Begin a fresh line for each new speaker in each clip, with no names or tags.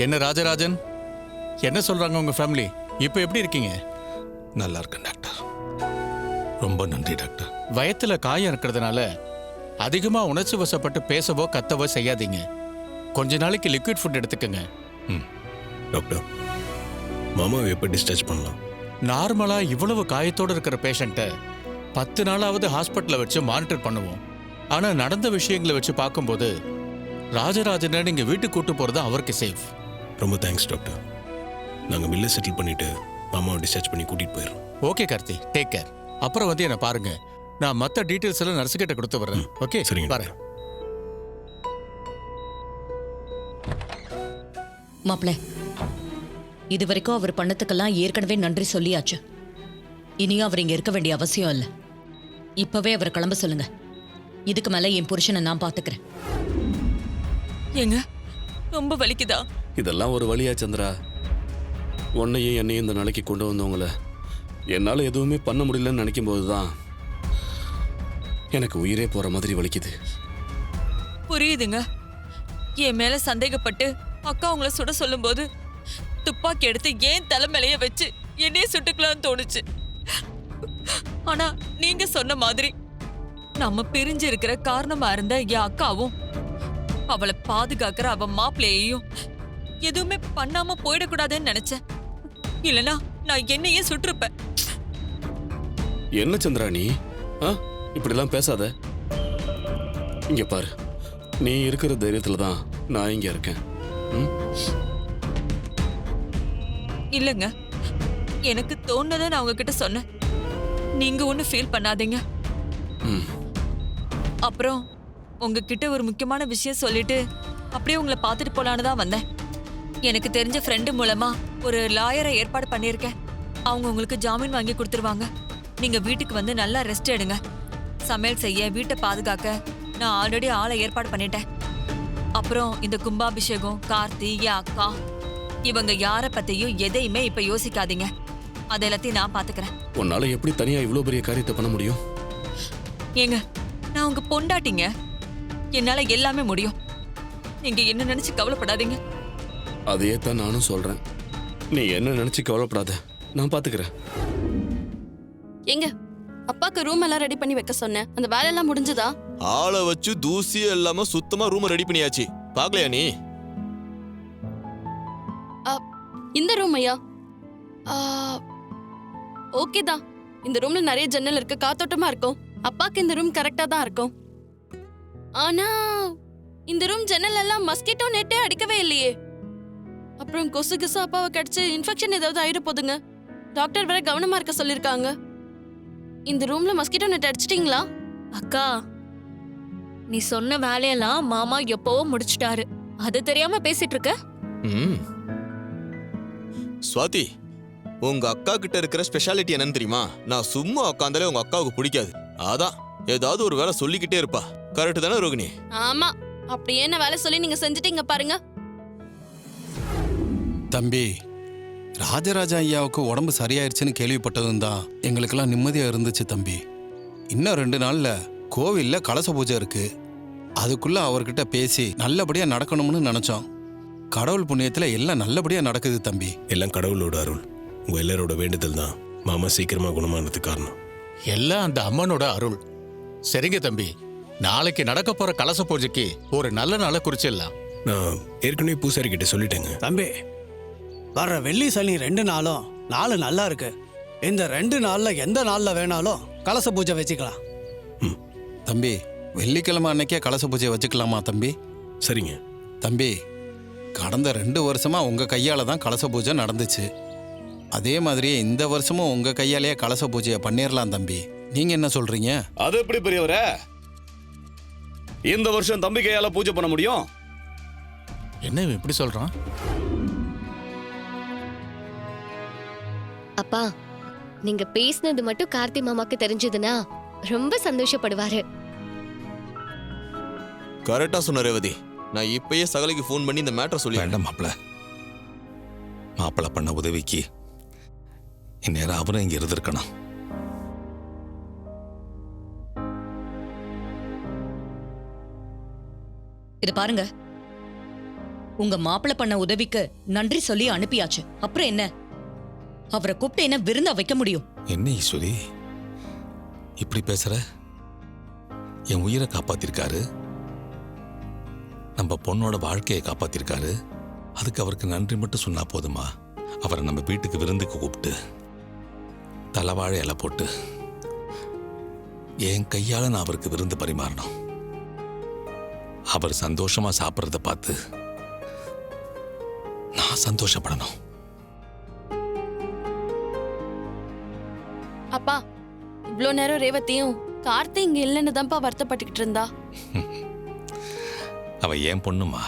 என்ன ராஜராஜன், என்ன சொல்றாங்க உங்க ஃபேமிலி? இப்போ எப்படி இருக்கீங்க?
நல்லா இருக்கேன் டாக்டர். ரொம்ப நன்றி டாக்டர்.
வயத்துல காயம் இருக்கிறதுனால அதிகமா உணர்ச்சி வசப்பட்டு பேசவோ கத்தவோ செய்யாதீங்க. கொஞ்ச நாளைக்கு லிக்விட் ஃபுட் எடுத்துக்கங்க.
டாக்டர், மாமாவை எப்போ டிஸ்சார்ஜ் பண்ணலாம்?
நார்மலா இவ்வளவு காயத்தோடு இருக்கிற பேஷண்ட்டை 10 நாளாவது ஹாஸ்பிட்டலில் வச்சு மானிட்டர் பண்ணுவோம். ஆனா நடந்த விஷயங்களை வச்சு பார்க்கும்போது ராஜராஜனை நீங்க வீட்டுக்கு கூட்டு போறது அவருக்கு சேஃப்.
ரொம்ப தேங்க்ஸ் டாக்டர். நாங்கள் பில்லை செட்டில் பண்ணிட்டு மாமாவை டிஸ்சார்ஜ் பண்ணி கூட்டிட்டு போயிடுறோம்.
Okay Karthi, take care. அப்புறம் வந்து என்ன பாருங்க, நான் மற்ற டீட்டெயில்ஸ் எல்லாம் நர்ஸு கிட்ட கொடுத்து வர்றேன். ஓகே,
சரிங்க
பாரு.
மாப்பிள்ள, இது வரைக்கும் அவர் பண்ணதுக்கெல்லாம் ஏற்கனவே நன்றி சொல்லியாச்சு. இனியும் அவர் இங்க இருக்க வேண்டிய அவசியம் இல்லை. இப்பவே அவரை கிளம்ப சொல்லுங்க. இதுக்கு மேல என் புருஷனை நான் பாத்துக்கிறேன்.
ஏங்க, ரொம்ப வலிக்குதா?
இதெல்லாம் ஒரு வழியா சந்திரா? உன்னையும் என்னையும் இந்த நாளைக்கு கொண்டு வந்தவங்கள என்னால் எதுவுமே பண்ண முடியலன்னு நினைக்கும் போதுதான் எனக்கு உயிரே போற மாதிரி வலிக்குது.
புரியுதுங்க. என் மேல சந்தேகப்பட்டு அக்கா உங்களை சுட சொல்லும்போது துப்பாக்கி எடுத்து ஏன் தலைமையிலேயே வச்சு என்னையே சுட்டுக்கலாம்னு தோணுச்சு. ஆனா நீங்க சொன்ன மாதிரி நம்ம பிரிஞ்சு இருக்கிற காரணமா இருந்த என் அக்காவும் அவளை பாதுகாக்கிற அவ மாப்பிள்ளையையும் எதுவுமே பண்ணாம போயிடக்கூடாதுன்னு நினைச்சேன். இல்லனா நான் என்னையே சுட்டிருப்பேன்.
என்ன சந்திரா நீ இப்படிலாம் பேசாத. இங்க பாரு, நீ இருக்கிற தைரியத்துல தான் நான் இங்க இருக்கேன்.
இல்லங்க, எனக்கு தோணுனதை நான் உங்ககிட்ட சொன்னேன். நீங்க ஒன்னும் ஃபீல் பண்ணாதீங்க. அப்புறம் உங்ககிட்ட ஒரு முக்கியமான விஷயம் சொல்லிட்டு அப்படியே உங்களை பார்த்துட்டு போலான்னு தான் வந்தேன். எனக்கு தெரிஞ்ச ஃப்ரெண்டு மூலமா ஒரு லாயரை ஏற்பாடு பண்ணியிருக்கேன். அவங்க உங்களுக்கு ஜாமீன் வாங்கி கொடுத்துருவாங்க. நீங்க வீட்டுக்கு வந்து நல்லா ரெஸ்ட் எடுங்க. சமையல் செய்ய, வீட்டை பாதுகாக்க நான் ஆல்ரெடி ஆளை ஏற்பாடு பண்ணிட்டேன். அப்புறம் இந்த கும்பாபிஷேகம், கார்த்தி, என் அக்கா, இவங்க யார பத்தியும் எதையுமே இப்ப யோசிக்காதீங்க. அது எல்லாத்தையும் நான் பாத்துக்கிறேன்.
உன்னால எப்படி தனியா இவ்வளவு பெரிய காரியத்தை பண்ண முடியும்?
ஏங்க, நான் உங்க பொண்டாட்டிங்க. என்னால எல்லாமே முடியும். நீங்க என்ன நினைச்சு கவலைப்படாதீங்க.
அதையே தான் நானும் சொல்றேன். நீ என்ன நினைச்சு கவலைப்படாத, நான் பாத்துக்கிறேன்.
எங்க அப்பாக்கு ரூம் எல்லாம் ரெடி பண்ணி வைக்க சொன்னேன். அந்த வேலையெல்லாம் முடிஞ்சதா?
ஆளை வச்சு தூசி இல்லாம சுத்தமா ரூம் ரெடி பண்ணியாச்சு. பாக்கலையா நீ?
இந்த ரூம் ஐயா ஓகே தான். இந்த ரூம்ல நிறைய ஜன்னல் இருக்கு, காத்தோட்டமா இருக்கும். அப்பாக்கு இந்த ரூம் கரெக்டா தான் இருக்கும். ஆனா இந்த ரூம் ஜன்னல் எல்லாம் மஸ்கிட்டோ நெட்டே அடிக்கவே இல்லையே. அப்புறம் கொசு கிசு அப்பாவை கடிச்சு இன்ஃபெக்ஷன் ஏதாவது ஆயிட போதுங்க. டாக்டர் வேற கவனமா இருக்க சொல்லிருக்காங்க. இந்த ரூம்ல மஸ்கிட்டோ நெட் அடிச்சிட்டீங்களா?
அக்கா, நீ சொன்ன வேலையெல்லாம் மாமா எப்பவோ முடிச்சிட்டாரு. அது தெரியாம பேசிட்டு இருக்க?
ஸ்வாதி, உங்க அக்கா கிட்ட இருக்கிற ஸ்பெஷாலிட்டி என்னன்னு தெரியுமா? நான் சும்மா உட்காந்தாலே உங்க அக்காவுக்கு பிடிக்காது. அதான் ஏதாவது ஒரு வேலை சொல்லிக்கிட்டே இருப்பா. கரெக்ட் தானே ரோகிணி?
ஆமா, அப்படி என்ன வேலை சொல்லி நீங்க செஞ்சுட்டீங்க பாருங்க.
தம்பி, ராஜராஜா ஐயாவுக்கு உடம்பு சரியாயிருச்சுன்னு கேள்விப்பட்டதும் தான் எங்களுக்கெல்லாம் நிம்மதியா இருந்துச்சு தம்பி. இன்னும் 2 நாள்ல கோவில்ல கலச பூஜை இருக்கு. அதுக்குள்ள அவர்கிட்ட பேசி நல்லபடியா நடக்கணும்னு நினைச்சோம். கடவுள் புண்ணியத்துல எல்லாம் நல்லபடியா நடக்குது தம்பி.
எல்லாம் கடவுளோட அருள். உங்க எல்லாரோட வேண்டுதல் தான் மாமா சீக்கிரமா குணமானதுக்கு காரணம்.
எல்லாம் அந்த அம்மனோட அருள். சரிங்க தம்பி, நாளைக்கு நடக்க போற கலச பூஜைக்கு ஒரு நல்ல நாளை குறிச்சிடலாம்.
நான் ஏற்கனவே பூசாரி கிட்ட சொல்லிட்டேங்க.
தம்பி, வர்ற வெள்ளி சனி 2 நாளும் நாள் நல்லா இருக்கு. இந்த 2 நாள்ல எந்த நாள்ல வேணாலும் கலச பூஜை வச்சுக்கலாம்.
தம்பி, வெள்ளிக்கிழமை அன்னைக்கே கலச பூஜை வச்சுக்கலாமா தம்பி?
சரிங்க
தம்பி, கடந்த 2 வருஷமா உங்க கையால தான் கலச பூஜை நடந்துச்சு. அதே மாதிரியே இந்த வருஷமும் உங்க கையாலேயே கலச பூஜையை பண்ணிடலாம் தம்பி. நீங்க என்ன சொல்றீங்க?
அது எப்படி பெரியவரே? இந்த வருஷம் தம்பி கையால பூஜை பண்ண முடியும்?
என்ன இவன் இப்படி சொல்றான்?
அப்பா, நீங்க பேசினது மட்டும் கார்த்தி மாமாக்கு தெரிஞ்சதுன்னா ரொம்ப சந்தோஷப்படுவாரு.
கரெக்டா சொன்ன ரேவதி. நான் இப்பயே சகலைக்கு ஃபோன் பண்ணி இந்த மேட்டர் சொல்லி.
வேண்டாம் மாப்பிள்ள பண்ண உதவிக்கு இந்நேரம் அவரும் இங்க இருந்திருக்கணும்.
இது பாருங்க, உங்க மாப்பிள்ளை பண்ண உதவிக்கு நன்றி சொல்லி அனுப்பியாச்சு. அப்புறம் என்ன? அவரை கூப்பிட்டு என்ன விருந்தா வைக்க முடியும்?
என்ன ஈஸ்வரி இப்படி பேசுற? என் உயிரை காப்பாத்திருக்காரு, நம்ம பொண்ணோட வாழ்க்கையை காப்பாத்திருக்காரு. அதுக்கு அவருக்கு நன்றி மட்டும் சொன்னா போதுமா? அவரை நம்ம வீட்டுக்கு விருந்துக்கு கூப்பிட்டு தலைவாழை இலை போட்டு என் கையால நான் அவருக்கு விருந்து பரிமாறணும். அவர் சந்தோஷமா சாப்பிட்றத பார்த்து நான் சந்தோஷப்படணும்.
அப்பா, இவ்ளோ நேரம் ரேவதியும் கார்த்தி இங்க இல்லைன்னு தான்ப்பா வருத்தப்பட்டுக்கிட்டு இருந்தா.
அவ ஏன் பொண்ணுமா?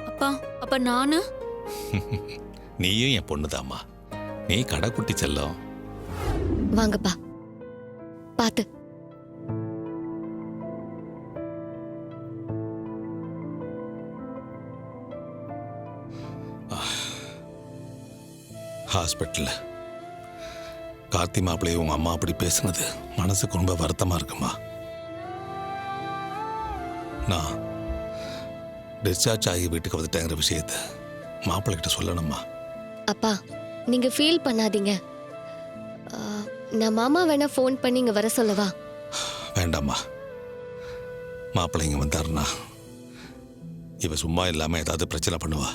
அப்பா அப்ப நானு
நீயும் என் பொண்ணுதாம்மா. நீ கடைக்குட்டி செல்லம்.
வாங்கப்பா, பாத்து.
ஹாஸ்பிட்டல்ல கார்த்தி மாப்பிள்ளைய உங்க அம்மா அப்படி பேசுனது மனசுக்கு ரொம்ப வருத்தமா இருக்குமா. நான் டிஸ்சார்ஜ் ஆகி வீட்டுக்கு வந்துட்டேங்கிற விஷயத்த மாப்பிள்ளை கிட்ட சொல்லணுமா?
அப்பா, நீங்க ஃபீல் பண்ணாதீங்க. நான் மாமா வேணா ஃபோன் பண்ணி இங்க வர சொல்லவா?
வேண்டாம்மா. மாப்பிள்ளை இங்க வந்தாருன்னா இவ சும்மா இல்லாம ஏதாவது பிரச்சனை பண்ணுவா.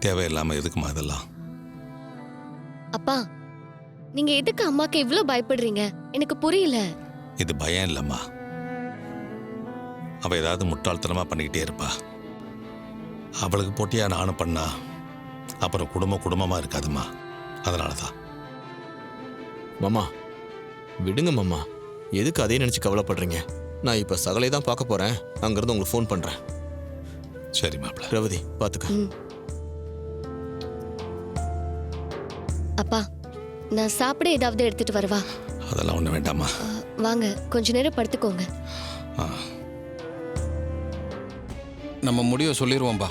தேவையில்லாம எதுக்குமா இதெல்லாம்?
அப்பா, நீங்க எதுக்கு அம்மாக்கு இவ்ளோ பயப்படுறீங்க? எனக்கு புரியல.
இது பயம் இல்லம்மா. அவ ஏதாவது முட்டாள்தனமா பண்ணிக்கிட்டே இருப்பா. அவளுக்கு போட்டியா நானும் பண்ணா அப்புறம் குடும்பமா இருக்காதுமா. அதனாலதான்.
மாமா விடுங்க மாமா, எதுக்கு அதே நினைச்சு கவலைப்படுறீங்க? நான் இப்ப சகலை தான் பார்க்க போறேன். அங்கிருந்து உங்களுக்கு ஃபோன் பண்றேன்.
சரி மாப்பிள்ள.
ரேவதி பாத்துக்க.
அப்பா, நான் சாப்பிட ஏதாவது எடுத்துட்டு வரவா?
அதெல்லாம் ஒண்ணு வேண்டாமா.
வாங்க, கொஞ்ச நேரம் படுத்துக்கோங்க.
நம்ம முடிவை சொல்லிடுவோம்பா.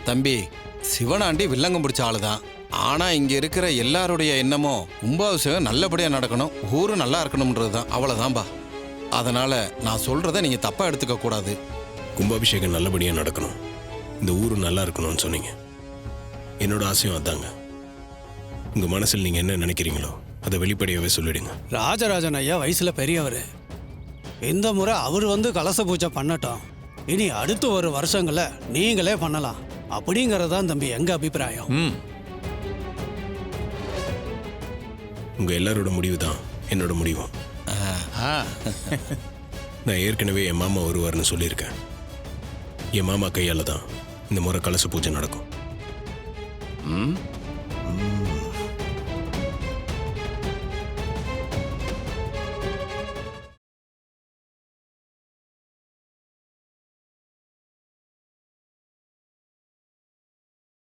தம்பி, சிவனாண்டி வில்லங்கம் பிடிச்ச ஆளுதான். ஆனா இங்க இருக்கிற எல்லாருடைய எண்ணமும் கும்பாபிஷேகம் நல்லபடியா நடக்கணும், ஊரு நல்லா இருக்கணும்ன்றதுதான். அவ்வளவுதான்பா. அதனால நான் சொல்றதை நீங்க தப்பா எடுத்துக்க கூடாது.
கும்பாபிஷேகம் நல்லபடியாக நடக்கணும், இந்த ஊரு நல்லா இருக்கணும்னு சொன்னீங்க. என்னோட ஆசையும் அதாங்க. உங்கள் மனசில் நீங்கள் என்ன நினைக்கிறீங்களோ அதை வெளிப்படையாகவே சொல்லிடுங்க.
ராஜராஜன் ஐயா வயசுல பெரியவர். இந்த முறை அவர் வந்து கலச பூஜை பண்ணட்டும். இனி அடுத்து ஒரு வருஷங்கள நீங்களே பண்ணலாம் அப்படிங்கறதான் தம்பி எங்க அபிப்பிராயம்.
உங்கள் எல்லாரோட முடிவு தான் என்னோட முடிவும். நான் ஏற்கனவே என் மாமா வருவார்னு சொல்லியிருக்கேன். என் மாமா கையால் தான் இந்த முறை கலச பூஜை நடக்கும்.